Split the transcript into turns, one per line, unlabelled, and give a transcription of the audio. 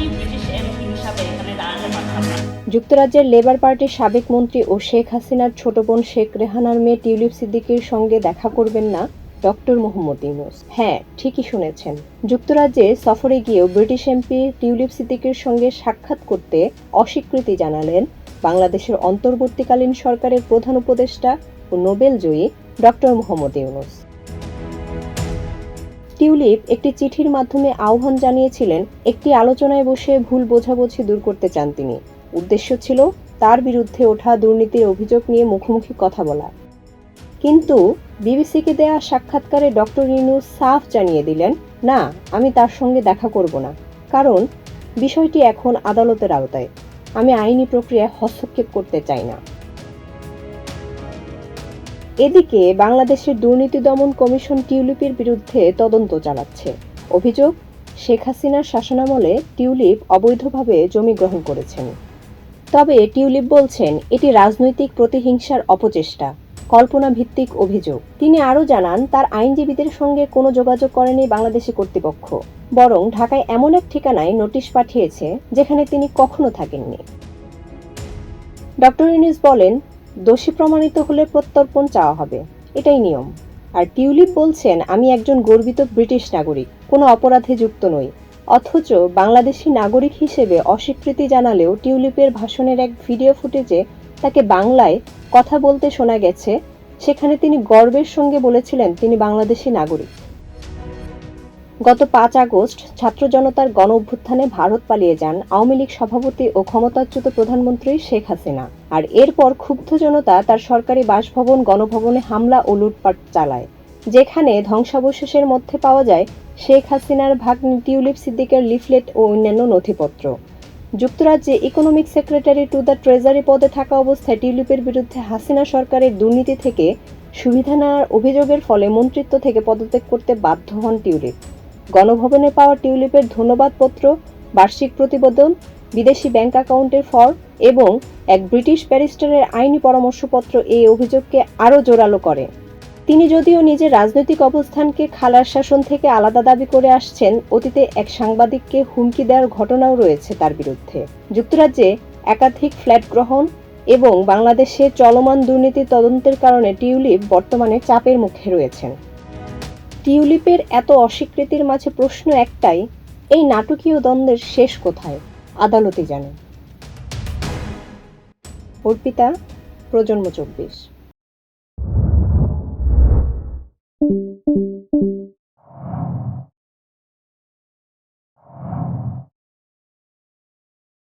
কখনোই British MP হিসাবে এখানে দাঁড়াতে পারতাম না।
যুক্তরাজ্যের লেবার পার্টির সাবেক মন্ত্রী ও শেখ হাসিনার ছোট বোন শেখ রেহানার মেয়ে টিউলিপ সিদ্দিকীর সঙ্গে দেখা করবেন না ডক্টর মোহাম্মদ ইউনূস। হ্যাঁ, ঠিকই শুনেছেন। যুক্তরাজ্যে সফরে গিয়েও ব্রিটিশ এমপি টিউলিপ সিদ্দিকীর সঙ্গে সাক্ষাৎ করতে অস্বীকৃতি জানালেন বাংলাদেশের অন্তর্বর্তীকালীন সরকারের প্রধান উপদেষ্টা ও নোবেলজয়ী ডক্টর মোহাম্মদ ইউনূস। টিউলিপ একটি চিঠির মাধ্যমে আহ্বান জানিয়েছিলেন, একটি আলোচনায় বসে ভুল বোঝাবুঝি দূর করতে চান তিনি। উদ্দেশ্য ছিল তার বিরুদ্ধে ওঠা দুর্নীতির অভিযোগ নিয়ে মুখোমুখি কথা বলা। কিন্তু বিবিসিকে দেয়া সাক্ষাৎকারে ডক্টর ইউনূস সাফ জানিয়ে দিলেন, না, আমি তার সঙ্গে দেখা করব না, কারণ বিষয়টি এখন আদালতের আওতায়। আমি আইনি প্রক্রিয়ায় হস্তক্ষেপ করতে চাই না। এদিকে বাংলাদেশের দুর্নীতি দমন কমিশন টিউলিপের বিরুদ্ধে তদন্ত চালাচ্ছে। অভিযোগ, শেখ হাসিনার শাসনামলে টিউলিপ অবৈধভাবে জমি গ্রহণ করেছেন। তবে টিউলিপ বলছেন এটি রাজনৈতিক প্রতিহিংসার অপচেষ্টা, কল্পনা ভিত্তিক অভিযোগ। তিনি আরও জানান, তার আইনজীবীদের সঙ্গে কোনো যোগাযোগ করেনি বাংলাদেশি কর্তৃপক্ষ, বরং ঢাকায় এমন এক ঠিকানায় নোটিশ পাঠিয়েছে যেখানে তিনি কখনো থাকেননি। ডক্টর ইউনূস বলেন, দোষী প্রমাণিত হলে প্রত্যর্পণ চাওয়া হবে, এটাই নিয়ম। আর টিউলিপ বলছেন, আমি একজন গর্বিত ব্রিটিশ নাগরিক, কোনো অপরাধে যুক্ত নই। অথচ বাংলাদেশি নাগরিক হিসেবে অস্বীকৃতি জানালেও টিউলিপের ভাষণের এক ভিডিও ফুটেজে তাকে বাংলায় কথা বলতে শোনা গেছে। সেখানে তিনি গর্বের সঙ্গে বলেছিলেন তিনি বাংলাদেশি নাগরিক। গত ৫ আগস্ট ছাত্র জনতার গণ-অভ্যুত্থানে ভারত পালিয়ে যান আওয়ামী লীগ সভাপতি ও ক্ষমতাচ্যুত প্রধানমন্ত্রী শেখ হাসিনা। আর এরপর ক্ষুব্ধ জনতা তার সরকারি বাসভবন গণভবনে হামলা ও লুটপাট চালায়, যেখানে ধ্বংসাবশেষের মধ্যে পাওয়া যায় শেখ হাসিনার ভাগ্নি টিউলিপ সিদ্দিকের লিফলেট ও অন্যান্য নথিপত্র। যুক্তরাজ্যে economic secretary to the treasury পদে থাকা অবস্থায় টিউলিপের বিরুদ্ধে হাসিনা সরকারের দুর্নীতি থেকে সুবিধা নেওয়ার অভিযোগের ফলে মন্ত্রিত্ব থেকে পদত্যাগ করতে বাধ্য হন টিউলিপ। গণভবনে পাওয়া টিউলিপের ধন্যবাদপত্র, বার্ষিক প্রতিবেদন, বিদেশি ব্যাংক অ্যাকাউন্টের ফর্ম এবং এক ব্রিটিশ ব্যারিস্টারের আইনি পরামর্শপত্র এই অভিযোগকে আরও জোরালো করে। তিনি যদিও নিজের রাজনৈতিক অবস্থানকে খালার শাসন থেকে আলাদা দাবি করে আসছেন, অতীতে এক সাংবাদিককে হুমকি দেওয়ার ঘটনাও রয়েছে তার বিরুদ্ধে। যুক্তরাজ্যে একাধিক ফ্ল্যাট গ্রহণ এবং বাংলাদেশে চলমান দুর্নীতি তদন্তের কারণে টিউলিপ বর্তমানে চাপের মুখে রয়েছেন। টিউলিপের এত অস্বীকৃতির মাঝে প্রশ্ন একটাই, এই নাটকীয় দ্বন্দ্বের শেষ কোথায়? আদালতই জানে। অর্পিতা, প্রজন্ম 24।